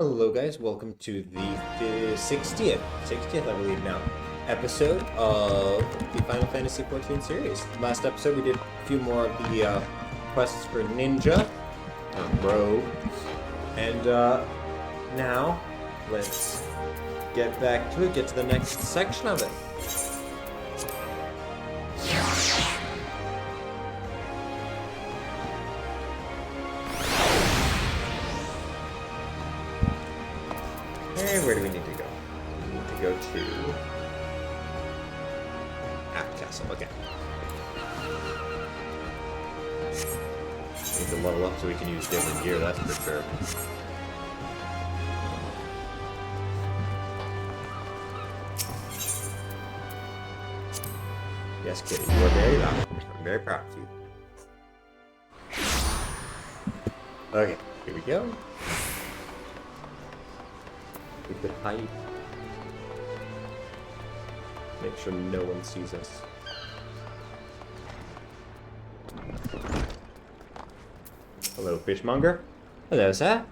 Hello guys, welcome to the 60th I believe now, episode of the Final Fantasy XIV series. Last episode we did a few more of the quests for Ninja, Rogue, and now let's get back to it, get to the next section of it. And where do we need to go? We need to go to Castle. Okay. Need to level up so we can use different gear, that's for sure. Yes, Kitty, you are very loud. I'm very proud of you. Okay, here we go. We could hide. Make sure no one sees us. Hello, fishmonger. Hello, sir.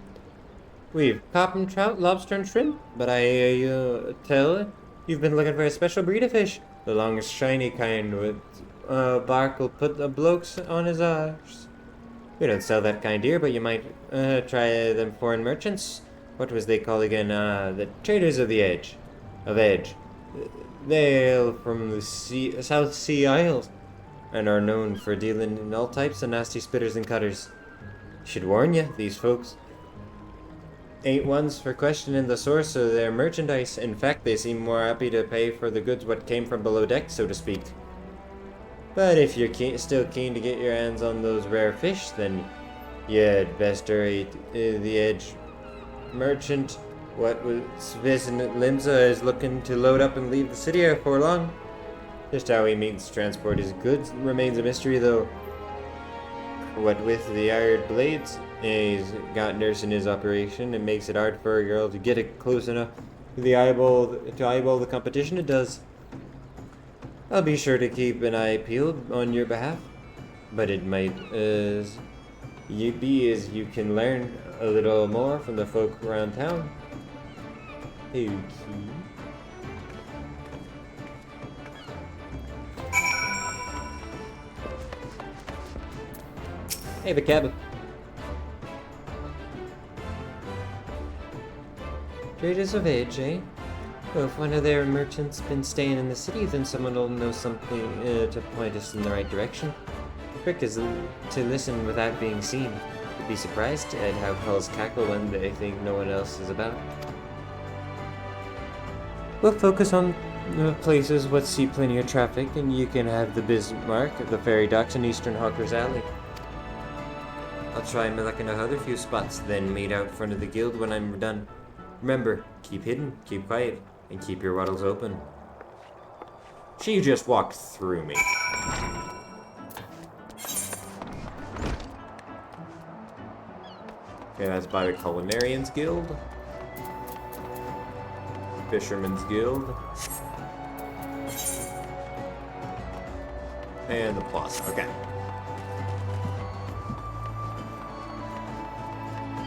We've carp, trout, lobster, and shrimp, but I tell you've been looking for a special breed of fish. The long, shiny kind with bark will put the blokes on his arse. We don't sell that kind here, but you might try them foreign merchants. What was they called again? The traders of the Edge. They hail from the South Sea Isles, and are known for dealing in all types of nasty spitters and cutters. Should warn you, these folks ain't ones for questioning the source of their merchandise. In fact, they seem more happy to pay for the goods what came from below deck, so to speak. But if you're still keen to get your hands on those rare fish, then you'd best hurry. The Edge merchant, what was visiting Limsa, is looking to load up and leave the city before long. Just how he means to transport his goods remains a mystery, though. What with the iron blades he's got nursing his operation, it makes it hard for a girl to get it close enough to eyeball the competition it does. I'll be sure to keep an eye peeled on your behalf, but it might be as you can learn a little more from the folk around town. Okay. Hey, the cabin. Traders of Edge, eh? Well, if one of their merchants been staying in the city, then someone will know something to point us in the right direction. The trick is to listen without being seen. You'd be surprised at how calls cackle when they think no one else is about. We'll focus on places what see plenty of traffic, and you can have the Bismarck, the ferry docks, and Eastern Hawker's Alley. I'll try my luck in another few spots, then meet out front of the guild when I'm done. Remember, keep hidden, keep quiet, and keep your wattles open. She just walked through me. Okay, that's by the Culinarians Guild. Fisherman's Guild. And the Plaza, okay.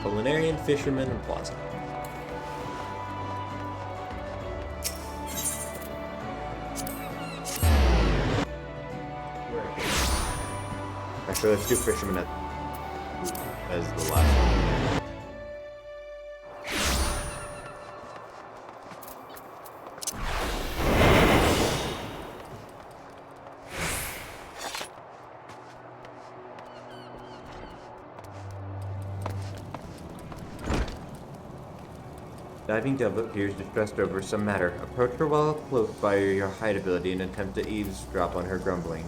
Culinarian, Fisherman, and Plaza. Actually, let's do Fisherman as the last one. Diving Dove appears distressed over some matter. Approach her while cloaked by your hide ability and attempt to eavesdrop on her grumbling.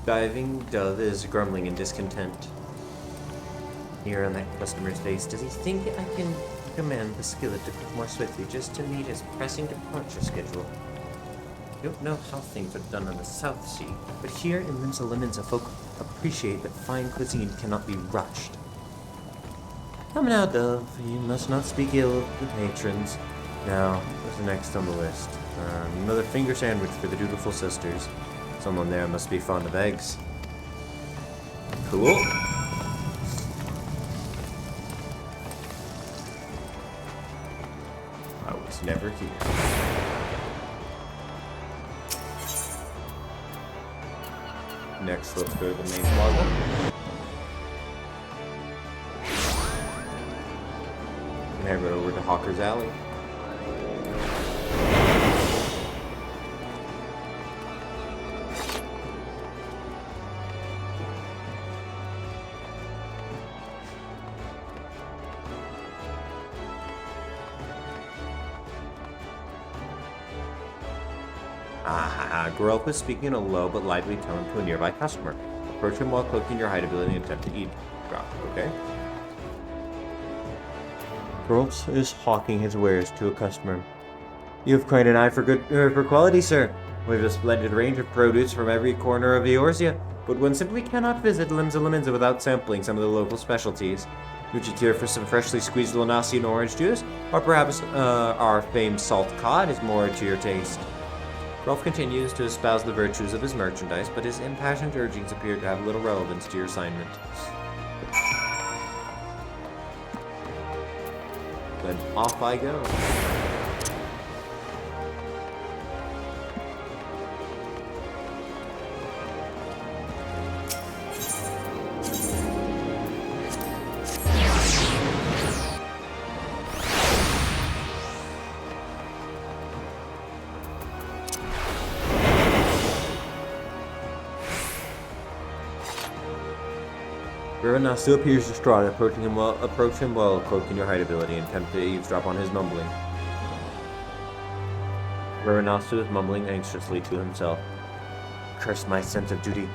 Diving Dove is grumbling in discontent. Here on that customer's face, does he think I can command the skillet to cook more swiftly just to meet his pressing departure schedule? I don't know how things are done on the South Sea, but here in Limsa Limonsa, folk appreciate that fine cuisine cannot be rushed. Come now, Dove. You must not speak ill of the patrons. Now, what's next on the list? Another finger sandwich for the dutiful sisters. Someone there must be fond of eggs. Cool. It's never here. Next, let's go to the main plaza. And head right over to Hawker's Alley. Growth is speaking in a low but lively tone to a nearby customer. Approach him while cloaking your hide ability and attempt to eavesdrop, okay? Growth is hawking his wares to a customer. You have quite an eye for quality, sir. We have a splendid range of produce from every corner of Eorzea, but one simply cannot visit Limsa Laminza without sampling some of the local specialties. Would you care for some freshly squeezed Lanasi and orange juice? Or perhaps our famed salt cod is more to your taste? Rolf continues to espouse the virtues of his merchandise, but his impassioned urgings appear to have little relevance to your assignment. Then off I go. Nasu appears distraught. Approach him while cloaking your hide ability and attempt to eavesdrop on his mumbling. Nasu is mumbling anxiously to himself. Curse my sense of duty.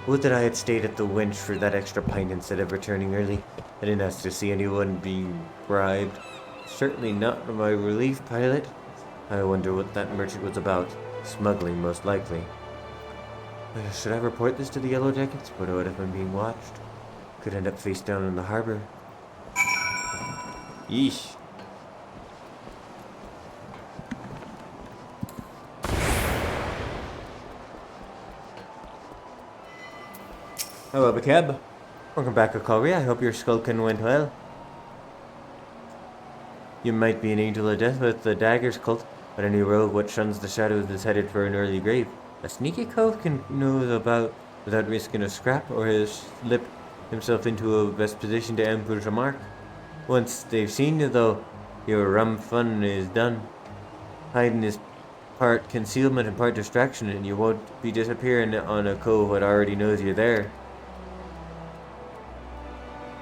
Would that I had stayed at the wench for that extra pint instead of returning early. I didn't ask to see anyone being bribed. Certainly not my relief pilot. I wonder what that merchant was about. Smuggling, most likely. Should I report this to the Yellow Jackets? What if I'm being watched? Could end up face down in the harbor. Yeesh. Hello, Bakeb. Welcome back, Akari. I hope your skulking went well. You might be an angel of death with the Daggers cult, but any rogue what shuns the shadows is headed for an early grave. A sneaky cove can know about without risking a scrap, or his slip himself into a best position to ambush a mark. Once they've seen you, though, your rum fun is done. Hiding is part concealment and part distraction, and you won't be disappearing on a cove that already knows you're there.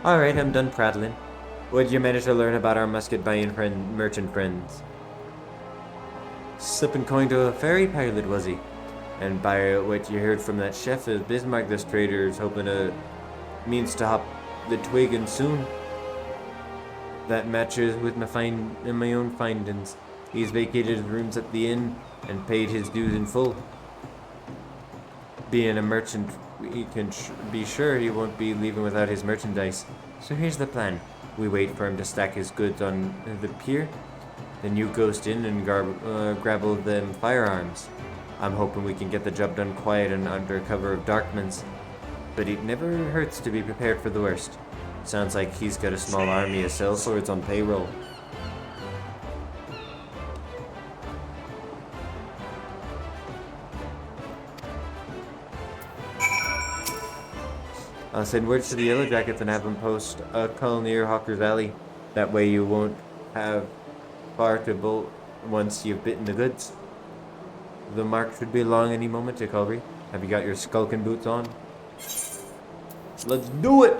Alright, I'm done prattling. What'd you manage to learn about our musket-buying merchant friends? Slipping coin to a ferry pilot, was he? And by what you heard from that chef of Bismarck, this trader is hoping to means to hop the twig and soon. That matches with my own findings. He's vacated his rooms at the inn and paid his dues in full. Being a merchant, he can be sure he won't be leaving without his merchandise. So here's the plan. We wait for him to stack his goods on the pier. Then you ghost in and grabble them firearms. I'm hoping we can get the job done quiet and under cover of darkness. But it never hurts to be prepared for the worst. Sounds like he's got a small army of sellswords on payroll. I'll send words to the Yellow Jackets and have them post a call near Hawker's Alley. That way you won't have far to bolt once you've bitten the goods. The mark should be along any moment, Jacoby. Have you got your skulking boots on? Let's do it!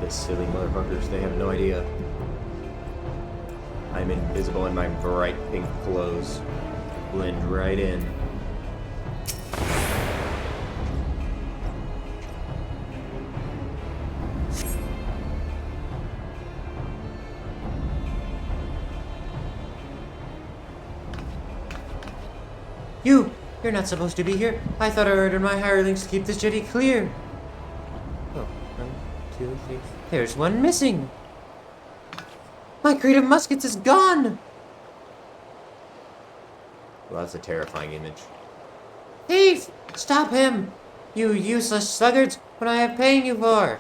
The silly motherfuckers, they have no idea. I'm invisible in my bright pink clothes. Blend right in. You're not supposed to be here. I thought I ordered my hirelings to keep this jetty clear. Oh, 1, 2, 3. There's one missing. My crate of muskets is gone. Well, that's a terrifying image. Thief! Stop him! You useless sluggards! What I am paying you for!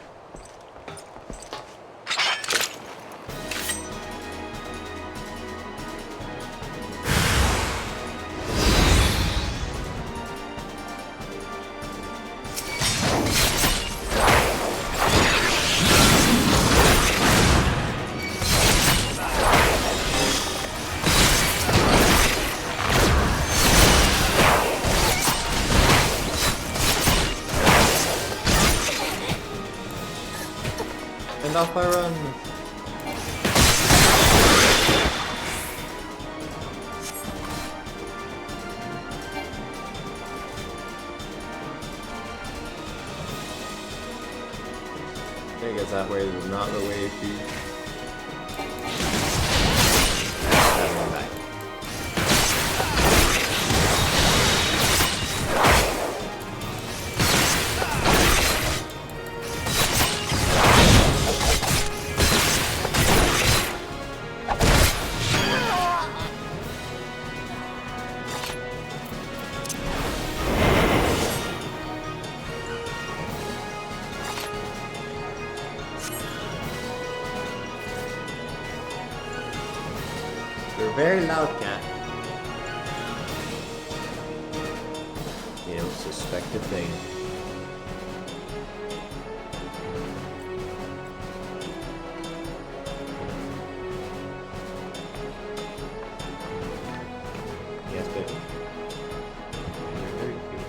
And off I run. I guess that way is not the way to. That one back. You're very loud, cat. You don't suspect a thing. Yes, baby. You're very cute.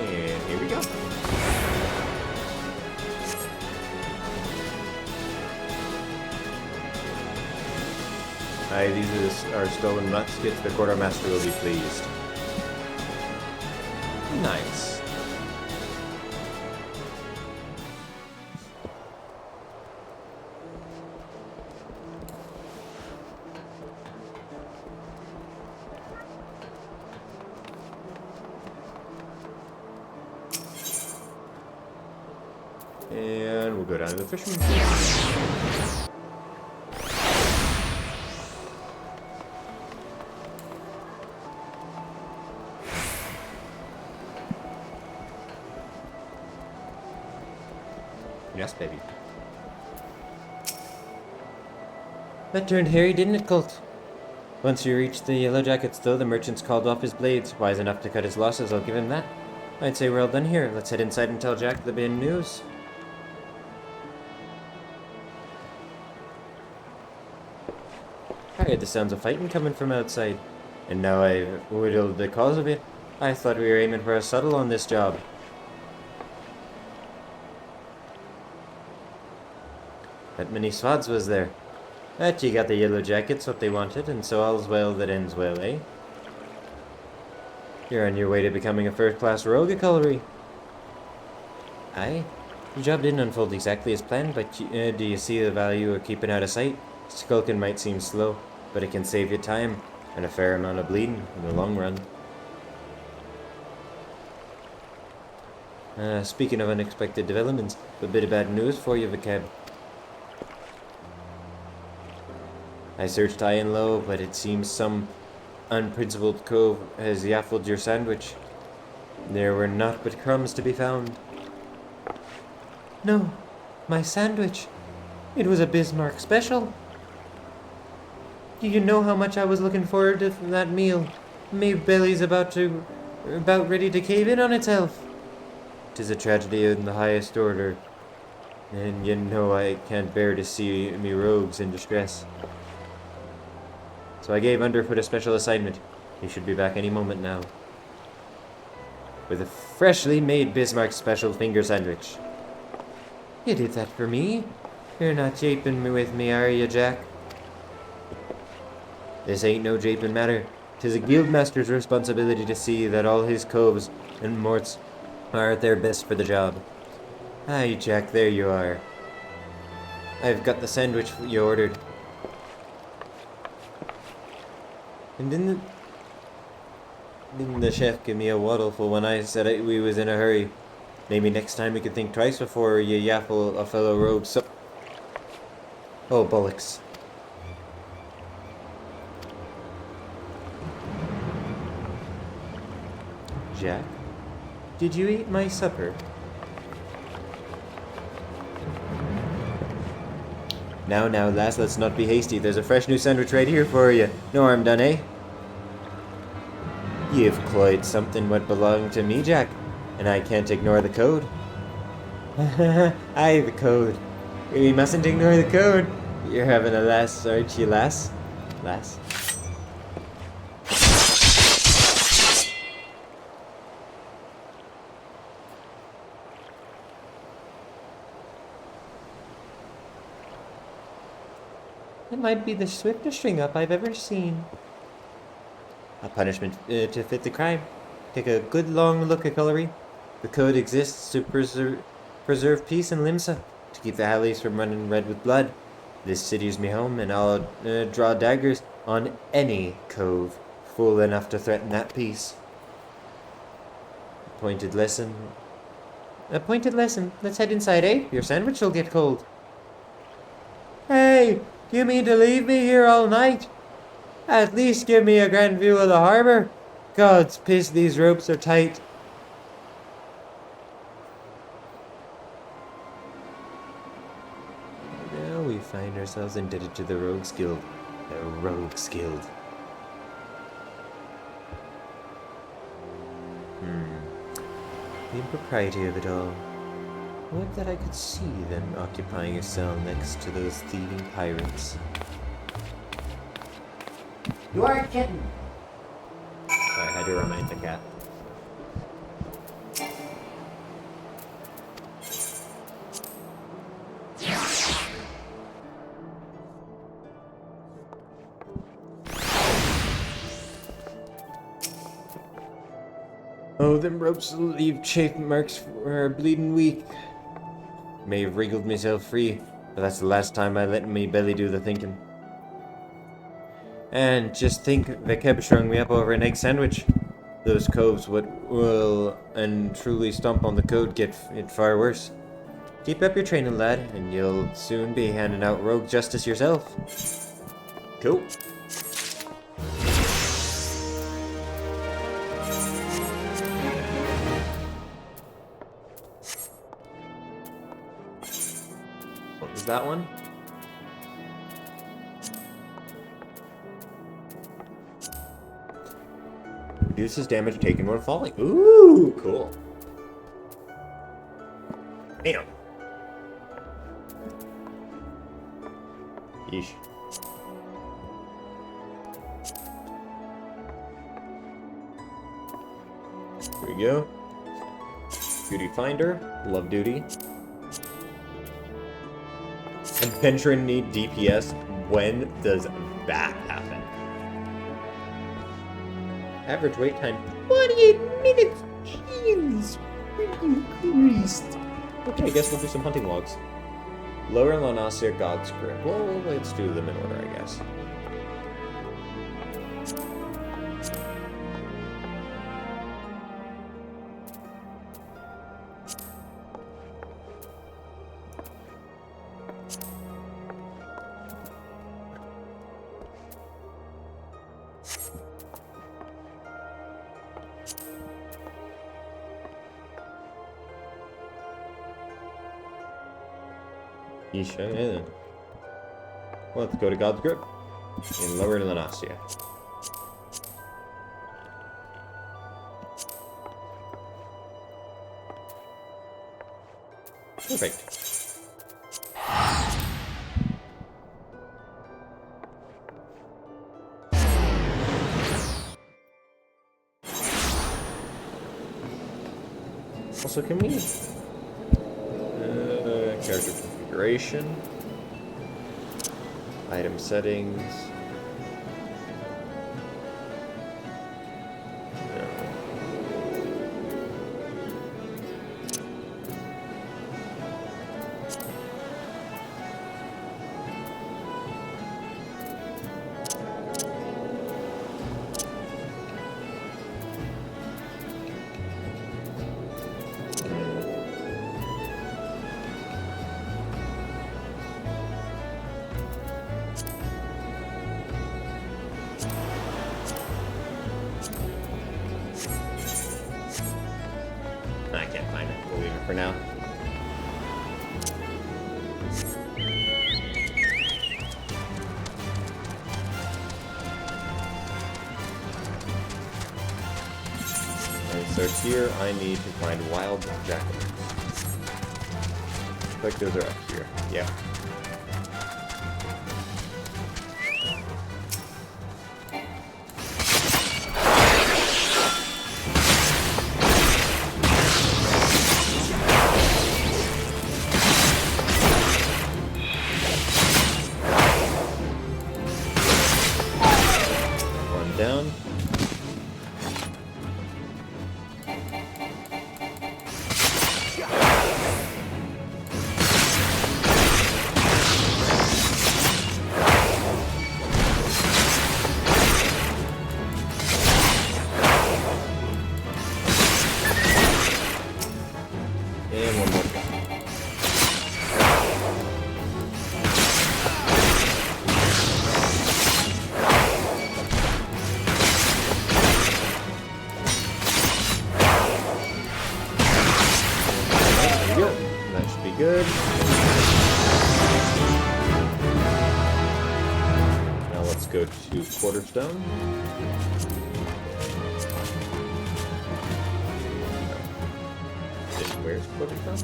And here we go. Aye, these are stolen muskets. The quartermaster will be pleased. Nice. And we'll go down to the fisherman's wharf. Yes, baby. That turned hairy, didn't it, Colt? Once you reached the Yellow Jackets, though, the merchant's called off his blades. Wise enough to cut his losses, I'll give him that. I'd say we're all done here. Let's head inside and tell Jack the bad news. I heard the sounds of fighting coming from outside, and now I've whittled the cause of it. I thought we were aiming for a subtle on this job. That many swads was there. But you got the Yellow Jackets what they wanted, and so all's well that ends well, eh? You're on your way to becoming a first-class rogue at Colliery. Aye. The job didn't unfold exactly as planned, but do you see the value of keeping out of sight? Skulking might seem slow, but it can save you time, and a fair amount of bleeding in the long run. Speaking of unexpected developments, a bit of bad news for you, Vicab. I searched high and low, but it seems some unprincipled cove has yaffled your sandwich. There were naught but crumbs to be found. No, my sandwich. It was a Bismarck special. Do you know how much I was looking forward to that meal? My belly's about ready to cave in on itself. 'Tis a tragedy in the highest order, and you know I can't bear to see me rogues in distress. So I gave Underfoot a special assignment. He should be back any moment now. With a freshly made Bismarck special finger sandwich. You did that for me? You're not japing me with me, are you, Jack? This ain't no japing matter. 'Tis a guildmaster's responsibility to see that all his coves and morts are at their best for the job. Aye, Jack, there you are. I've got the sandwich you ordered. And didn't the chef give me a waddleful when I said we was in a hurry? Maybe next time we could think twice before you yaffle a fellow rogue. So, oh bollocks! Jack, did you eat my supper? Now, lass, let's not be hasty. There's a fresh new sandwich right here for you. No harm done, eh? You've cloyed something what belonged to me, Jack, and I can't ignore the code. Aye, the code. We mustn't ignore the code. You're having a lass, aren't you, lass? Lass? It might be the swiftest string-up I've ever seen. A punishment to fit the crime. Take a good long look at Gullery. The code exists to preserve peace in Limsa, to keep the alleys from running red with blood. This city's me home, and I'll draw daggers on any cove fool enough to threaten that peace. A pointed lesson. Let's head inside, eh? Your sandwich will get cold. Hey! Do you mean to leave me here all night? At least give me a grand view of the harbour. God's piss, these ropes are tight. Now we find ourselves indebted to the Rogues Guild. The Rogues Guild. The impropriety of it all. Would that I could see them occupying a cell next to those thieving pirates. You are a kitten. Sorry, I had to remind the cat. Oh, them ropes will leave chafe marks for a bleeding week. May have wriggled myself free, but that's the last time I let me belly do the thinking. And just think, the keb strung me up over an egg sandwich. Those coves what will and truly stomp on the code get it far worse. Keep up your training, lad, and you'll soon be handing out rogue justice yourself. Cool. What was that one? Reduces damage taken when falling. Ooh, cool. Damn. Yeesh. Here we go. Duty Finder. Love duty. Adventure in need DPS. When does that happen? Average wait time 28 minutes. Jeez. Freaking Christ. Okay, I guess we'll do some hunting logs. Lower Lanasir God's Grip. Well, let's do them in order, I guess. Yesha. Well, let's go to God's Grip in Lower Lanasia. Perfect. Also, can we... character configuration. Item settings. I can't find it. We'll leave it for now. Alright, so here I need to find wild jackals. Looks like those are up here. Yeah. Down. And one more. That should be good. Now let's go to Quarterstone. Where's Quarterstone?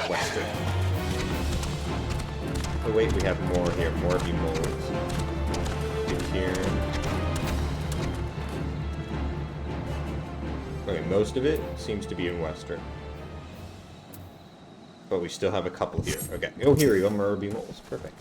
Western. Oh wait, we have more here. More of you moles. Get here. Okay, most of it seems to be in Western. But we still have a couple here. Okay. Oh, here we go. Murby moles. Perfect.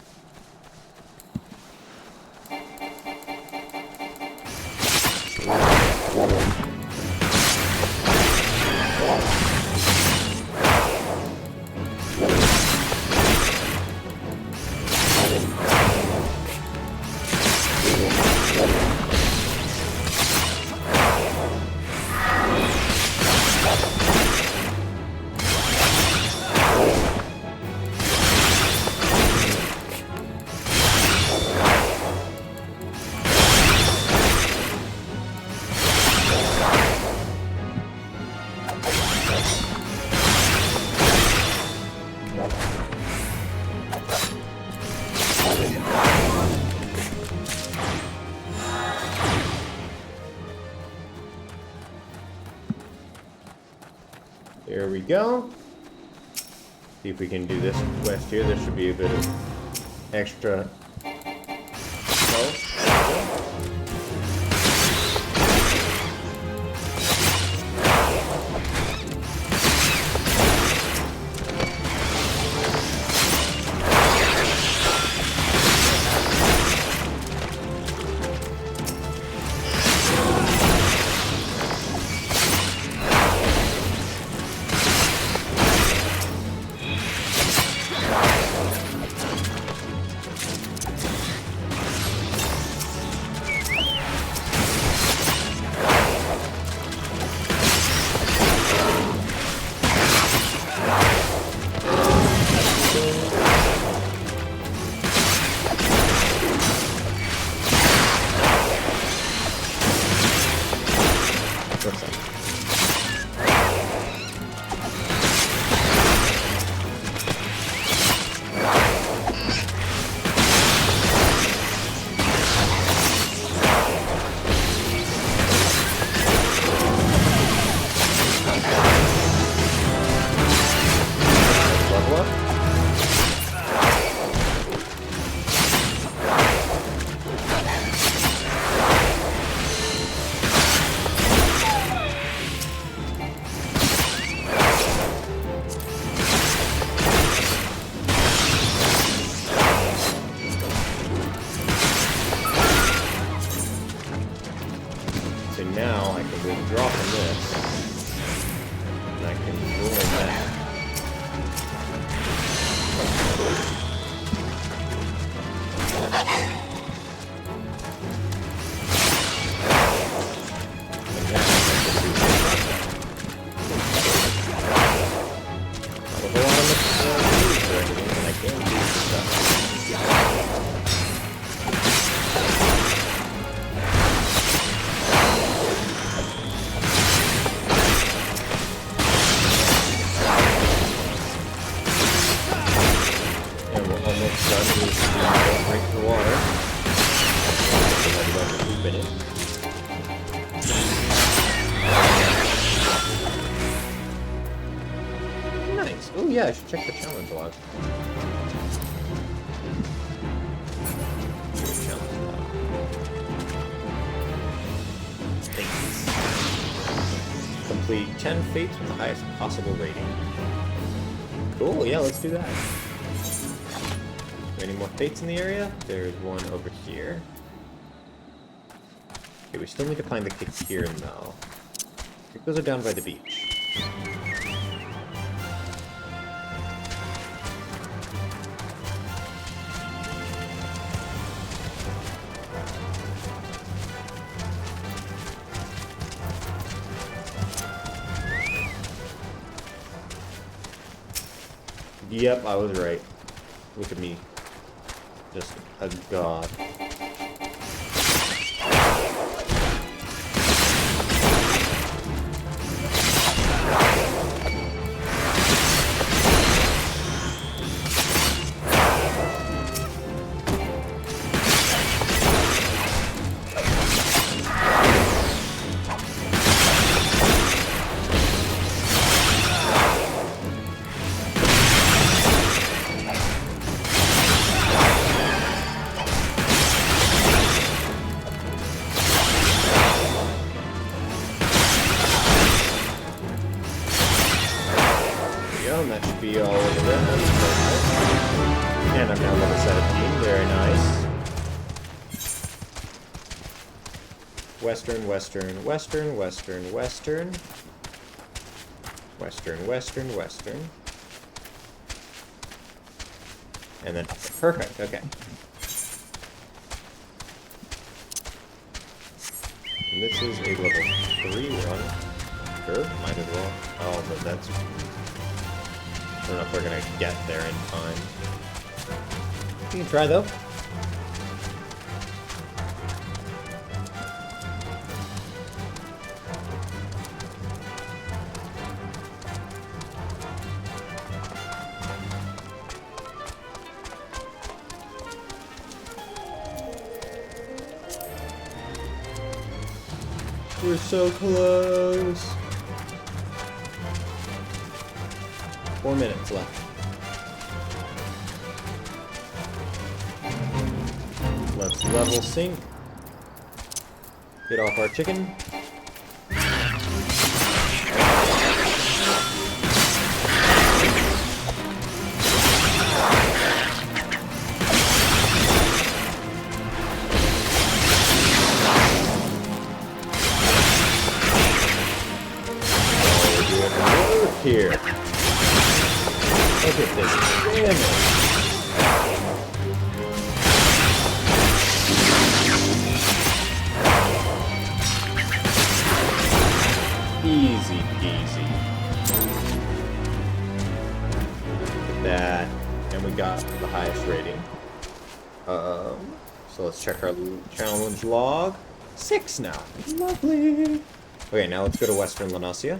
There we go. See if we can do this quest here. There should be a bit of extra health. now I can withdraw from this. And I can join that. Oh yeah, I should check the challenge log. Challenge log. Fates. Complete 10 fates with the highest possible rating. Cool, yeah, let's do that. Any more fates in the area? There's one over here. Okay, we still need to find the Kikirin though. I think those are down by the beach. Yep, I was right. Look at me. Just a god. That should be all of them. And I'm now level 17. Very nice. Western, western, western, western, western. Western, western, western. And then perfect, okay. And this is a level 3 run. Sure, might as well. Oh, but that's... I don't know if we're gonna get there in time. You can try though. We're so close. 4 minutes left. Let's level sync. Get off our chicken. Here. Look at this damage. Easy peasy. Look at that. And we got the highest rating. So let's check our challenge log. 6 now. Lovely. Okay, now let's go to Western Lanasia.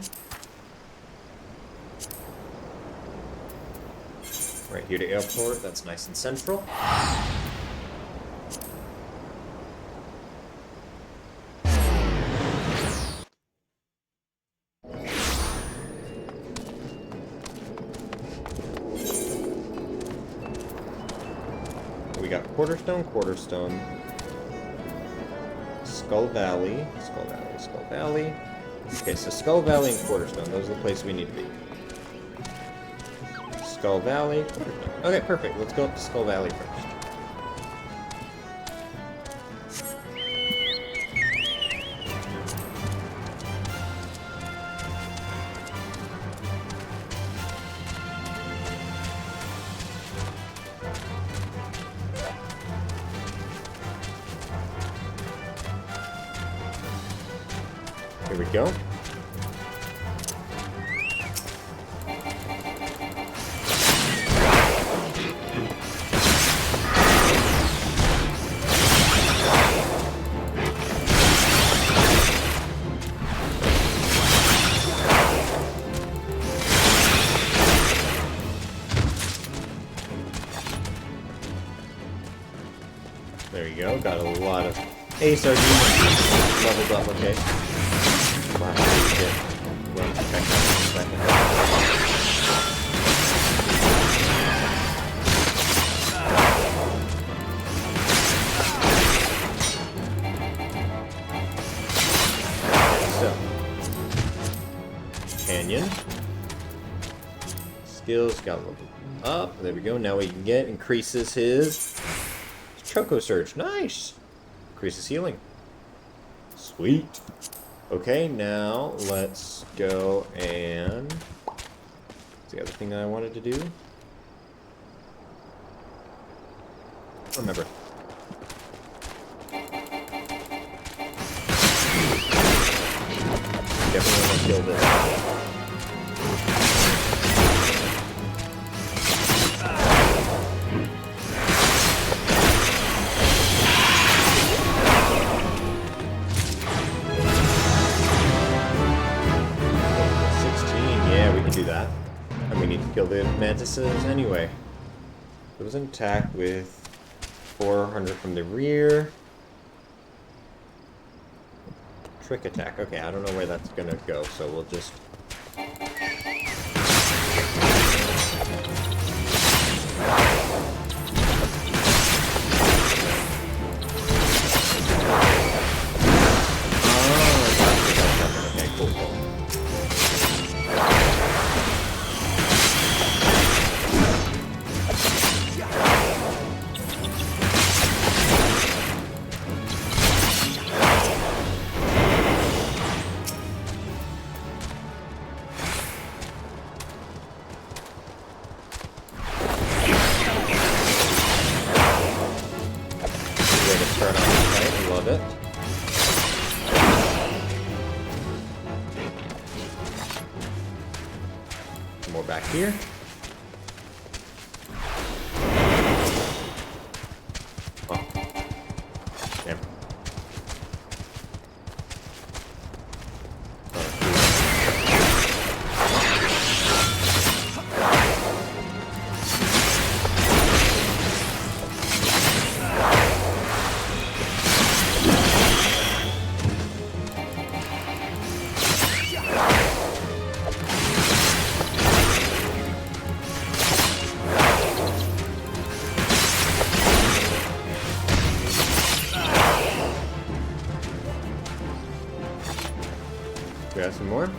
Right here to airport, that's nice and central. We got Quarterstone, Skull Valley. Okay, so Skull Valley and Quarterstone, those are the places we need to be. Skull Valley. Okay, perfect. Let's go up to Skull Valley first. go. There you go. Got a lot of Ace RG leveled up. Okay. Wow, get run protect second. So, Canyon skills got leveled up. There we go. Now we can get increases his Choco Surge. Nice. Increases healing. Sweet. Okay, now let's go and... What's the other thing that I wanted to do? Remember. Definitely want to kill this. Do that, and we need to kill the mantises anyway. It was an attack with 400 from the rear. Trick attack. Okay, I don't know where that's gonna go, so we'll just... Okay, cool. Turn on the fight, I love it. Some more back here. Oh. Damn. We got some more.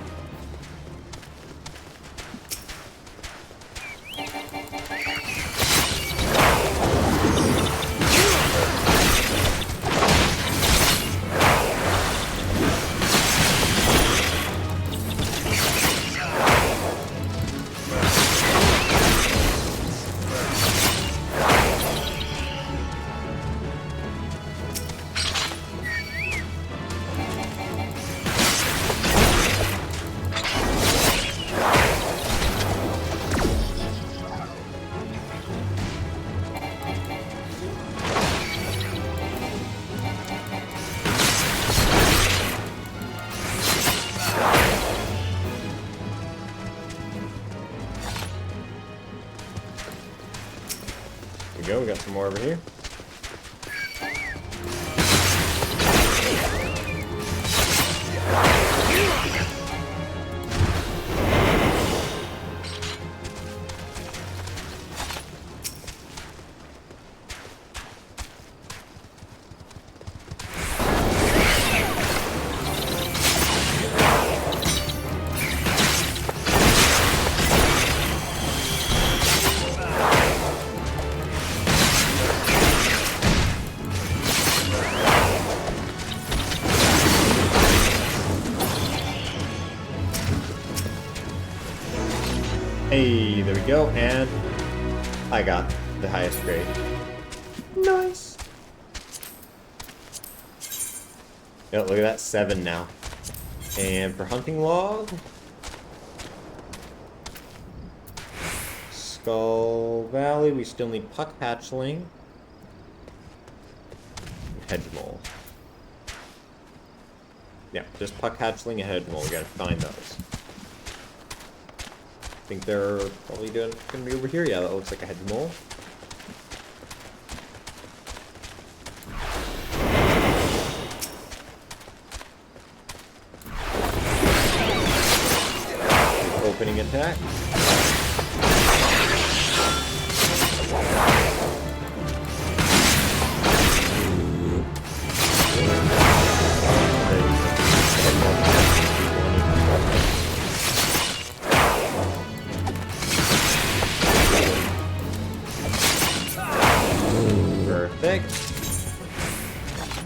There we go, we got some more over here. Hey, there we go, and I got the highest grade. Nice. Yo, look at that, 7 now. And for hunting log, Skull Valley, we still need puck hatchling, hedge mole. Yeah, just puck hatchling and hedge mole. We gotta find those. I think they're probably gonna be over here. Yeah, that looks like a hedge mole. Opening attack. Perfect.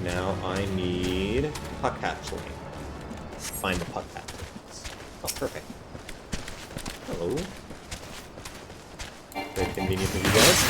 Now I need puck hatchling. Find the puck hatchlings. Oh, perfect. Hello. Very convenient of you guys.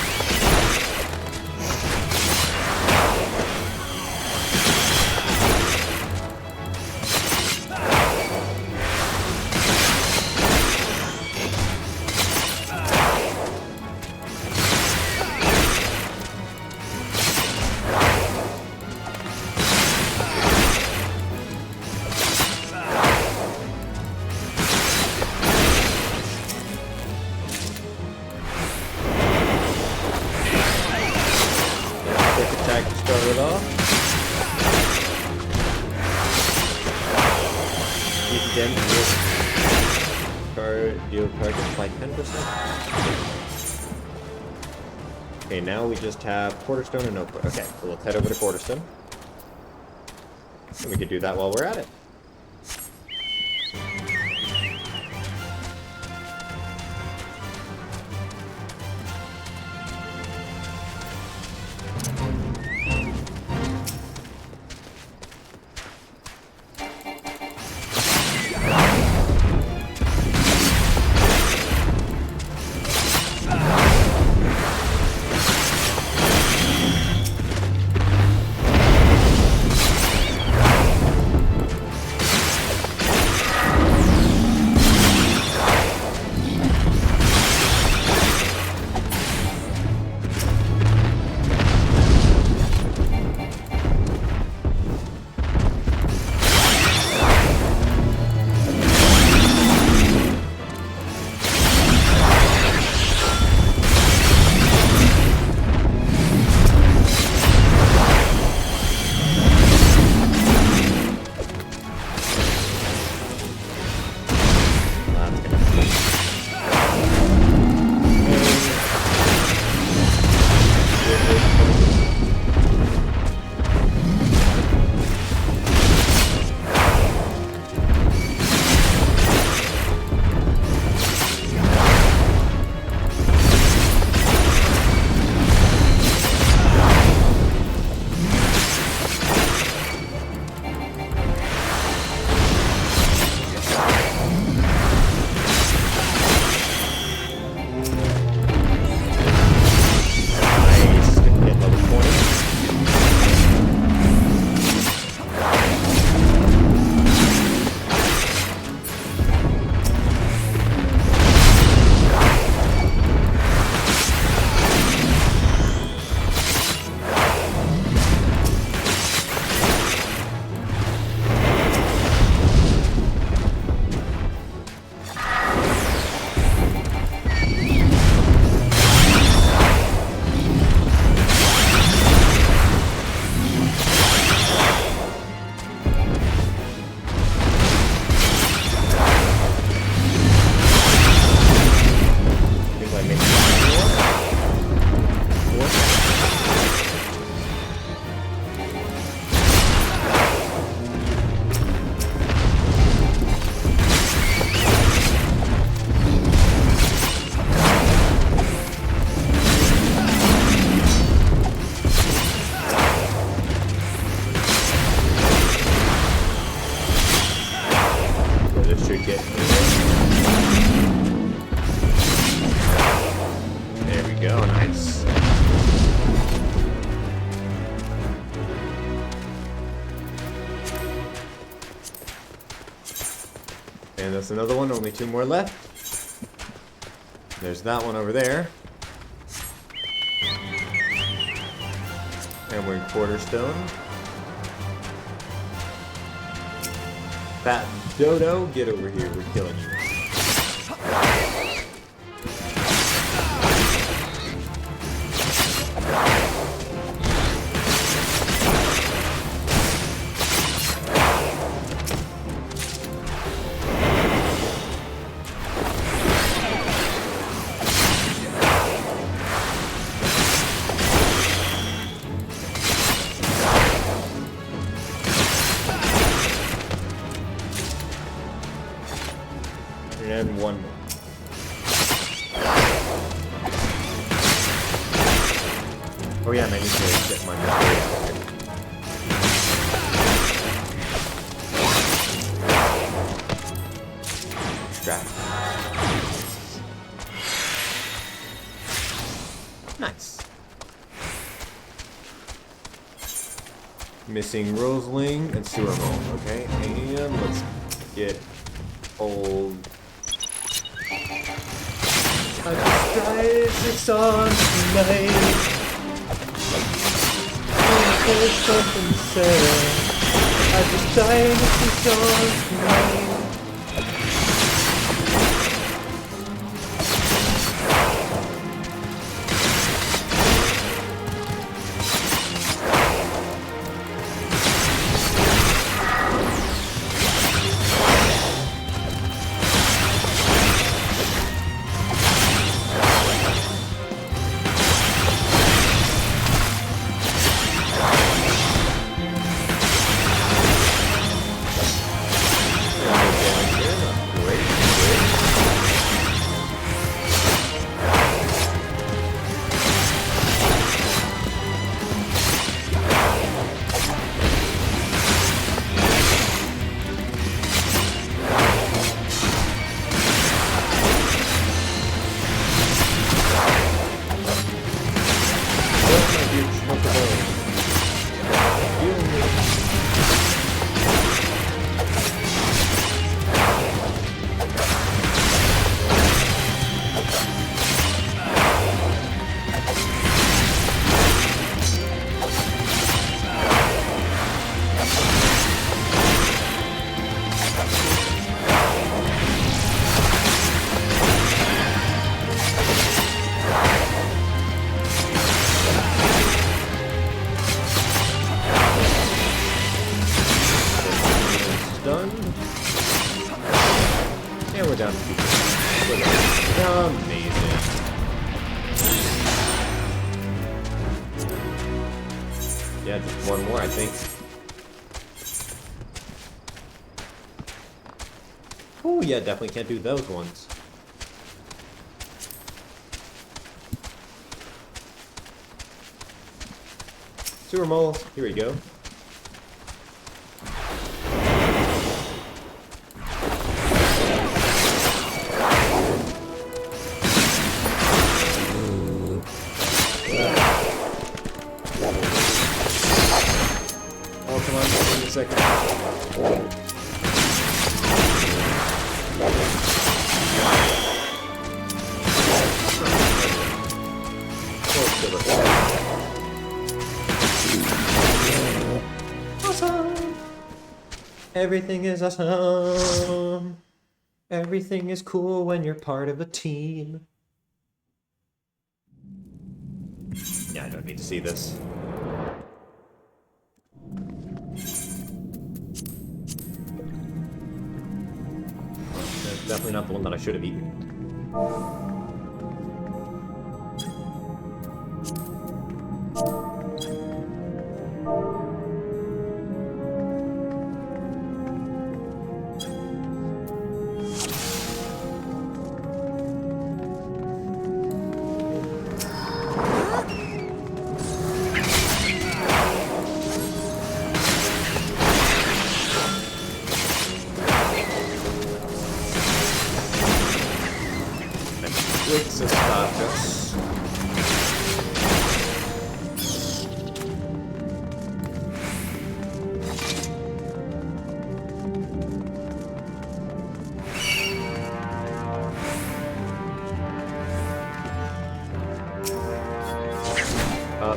Deal target by 10%. Okay, now we just have Quarterstone and Notebook. Okay, so let's head over to Quarterstone. And we could do that while we're at it. And that's another one, only 2 more left. There's that one over there. And we're in Quarterstone. Fat Dodo, get over here, we're killing you. And one more. Oh yeah, and I need to get my material. Strap. Nice. Missing Roseling and Sewer Mole, okay? And let's get old. I just drive 6 on tonight. There's something to say. I just died 6 on tonight. Down to people. Amazing. Yeah, just one more, I think. Oh, yeah, definitely can't do those ones. Sewer mole, here we go. Second. Awesome. Everything is awesome. Everything is cool when you're part of a team. Yeah, I don't need to see this. Definitely not the one that I should have eaten. It's a status.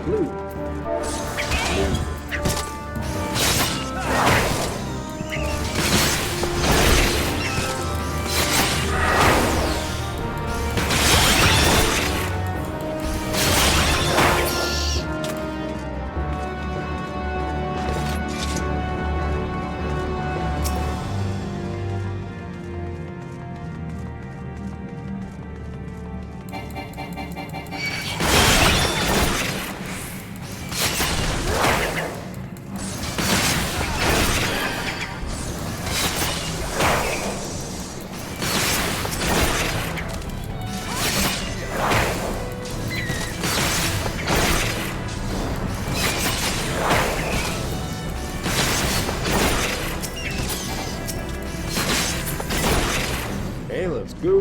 Blue. Hey, let's go.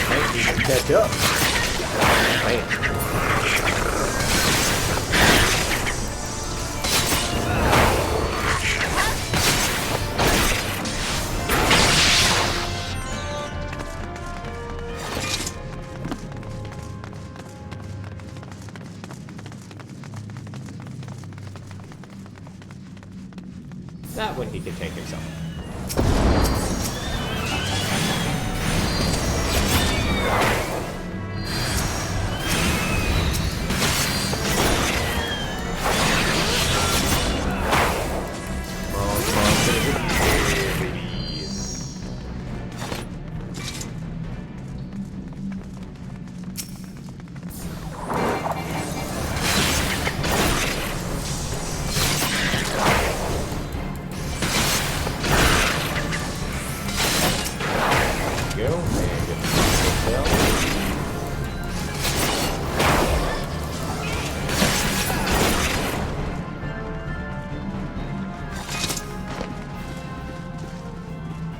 Might need to catch up. Man. That one he can take himself.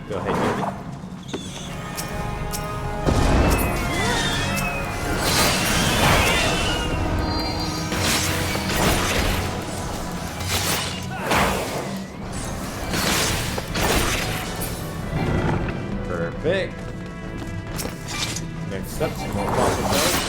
Go ahead, Jimmy. Perfect. Next up, some more fossil shells.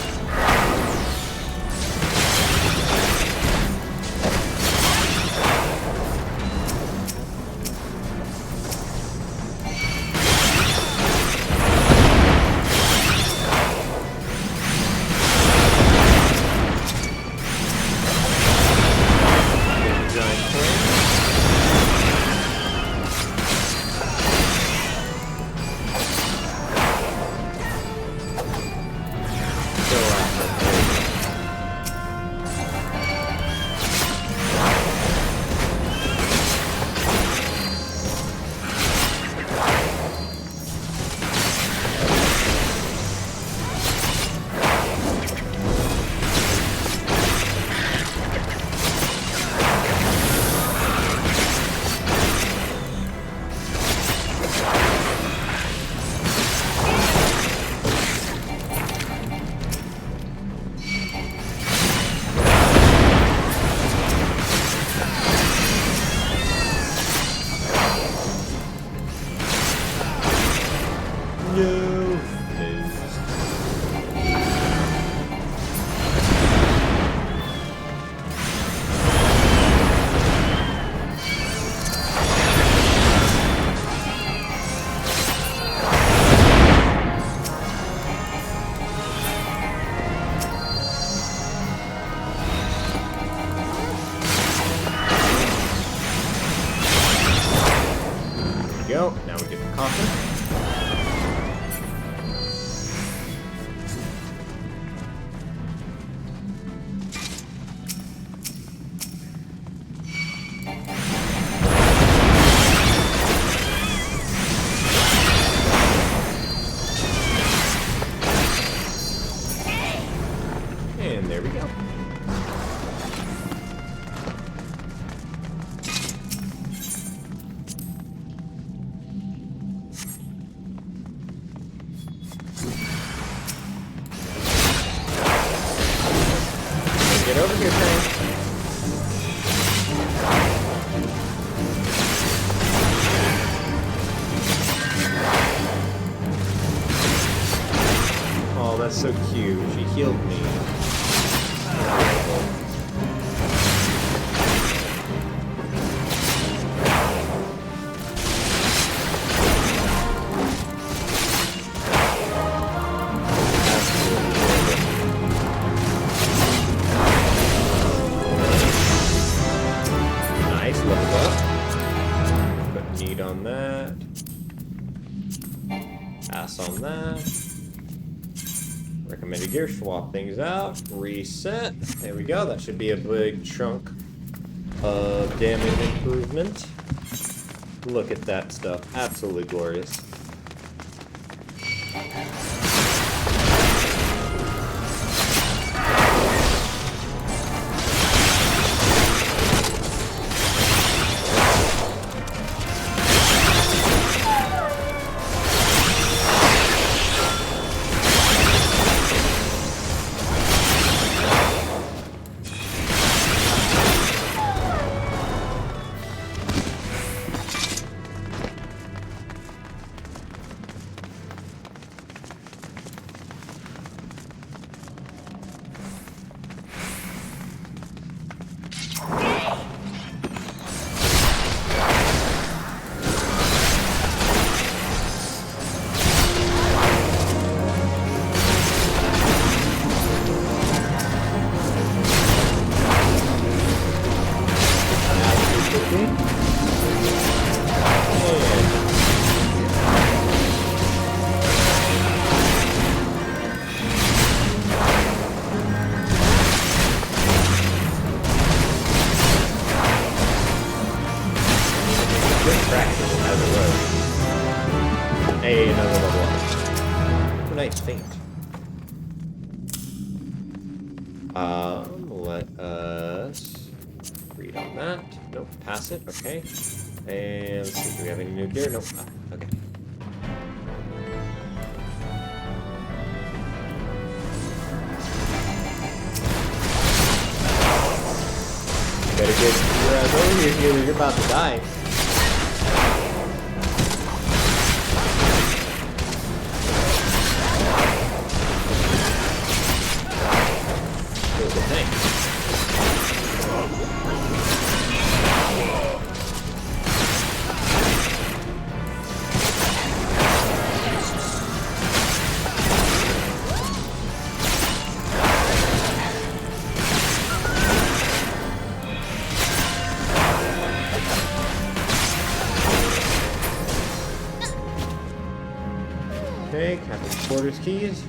Go. Now we get the coffin. And there we go. Get over here, train. that's so cute. She healed me. Nice, level up. Put need on that. Pass on that. Recommended gear, swap things out, reset. There we go, that should be a big chunk of damage improvement. Look at that stuff, absolutely glorious. Hey, another level up. Oh, nice, faint. Let us read on that. Nope, pass it, okay. And let's see, do we have any new gear? Nope. Ah, okay. Better get your ass over here, healer. You're about to die. Okay, Captain's quarters keys.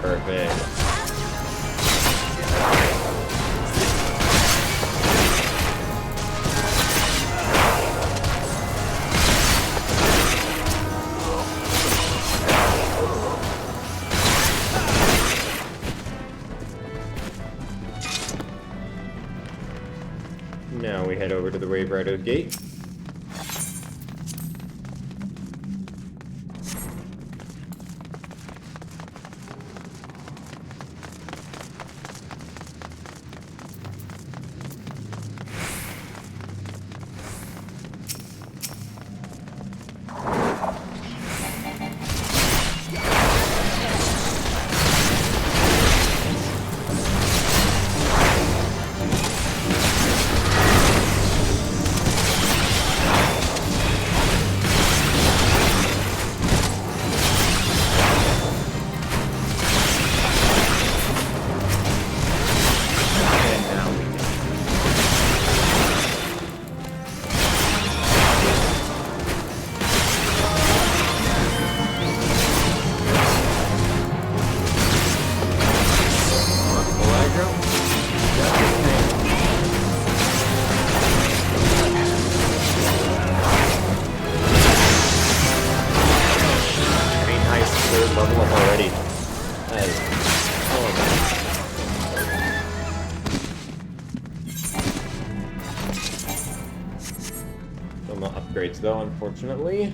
Perfect. Now we head over to the Wave Rider's Gate. level up already. That is horrible. No more upgrades though, unfortunately.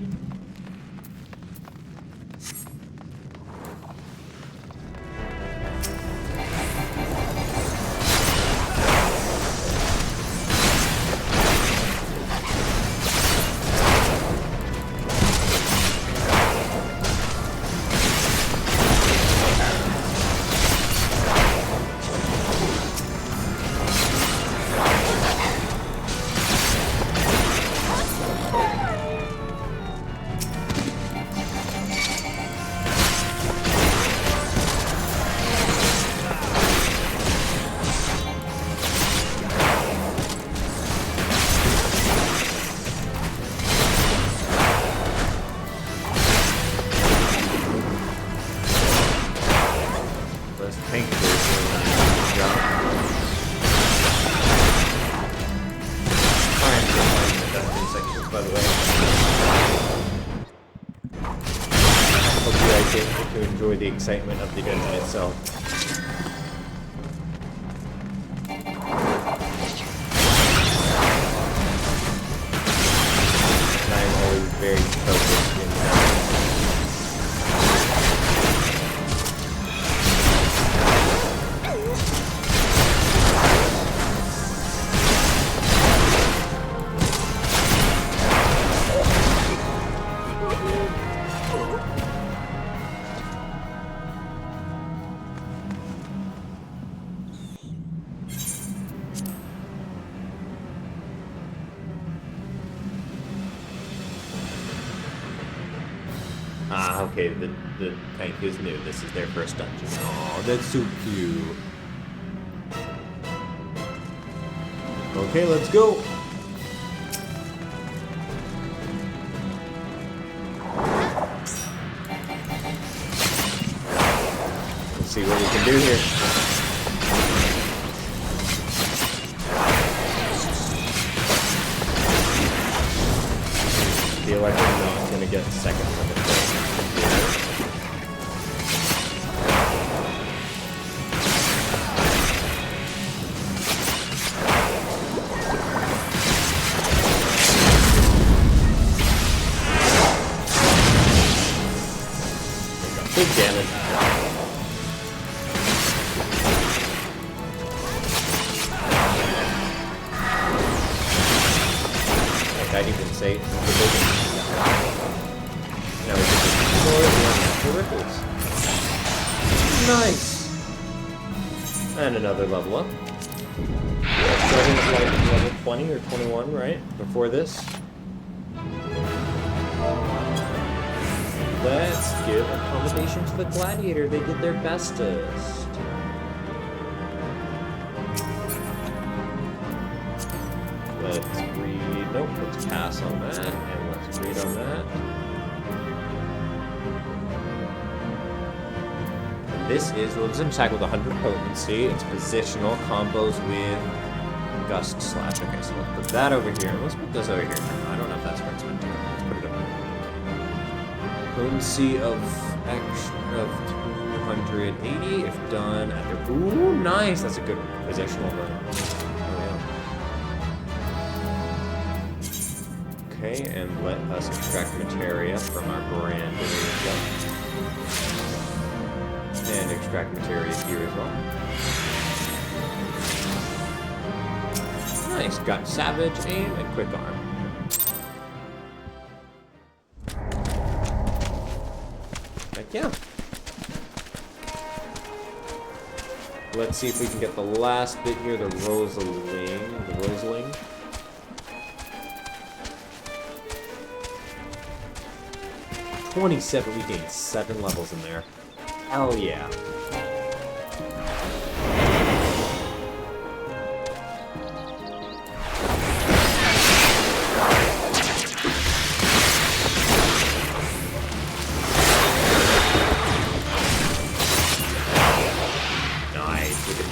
To enjoy the excitement of the dungeon itself. And I'm always very focused in that. Ah, okay, the tank is new. This is their first dungeon. Oh, that's so cute. Okay, let's go. Let's see what we can do here. I feel like I'm not gonna get second limit. Big damage. Like I'd even say it's the biggest. Now we can just destroy the ripples. Nice! And another level up. Starting at like level 20 or 21, right? Before this. Let's give accommodation to the gladiator. They did their bestest. Let's read. Nope, let's pass on that. And let's read on that. And this is Limited Attack with 100 potency. It's positional combos with Gust Slash. Okay, so let's put that over here. Let's put this over here. I don't know if that's where it's meant to go. Let's put it over here. Potency of 280 if done at the... Ooh, nice! That's a good positional run. Oh, yeah. Okay, and let us extract materia from our brand. And extract materia here as well. Nice, got Savage, Aim, and Quick Arm. Yeah. Let's see if we can get the last bit here, the Rosaling. 27, we gained 7 levels in there. Hell yeah.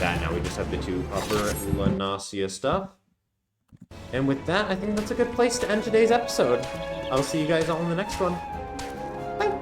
Now we just have the 2 upper Lunasia stuff. And with that, I think that's a good place to end today's episode. I'll see you guys all in the next one. Bye!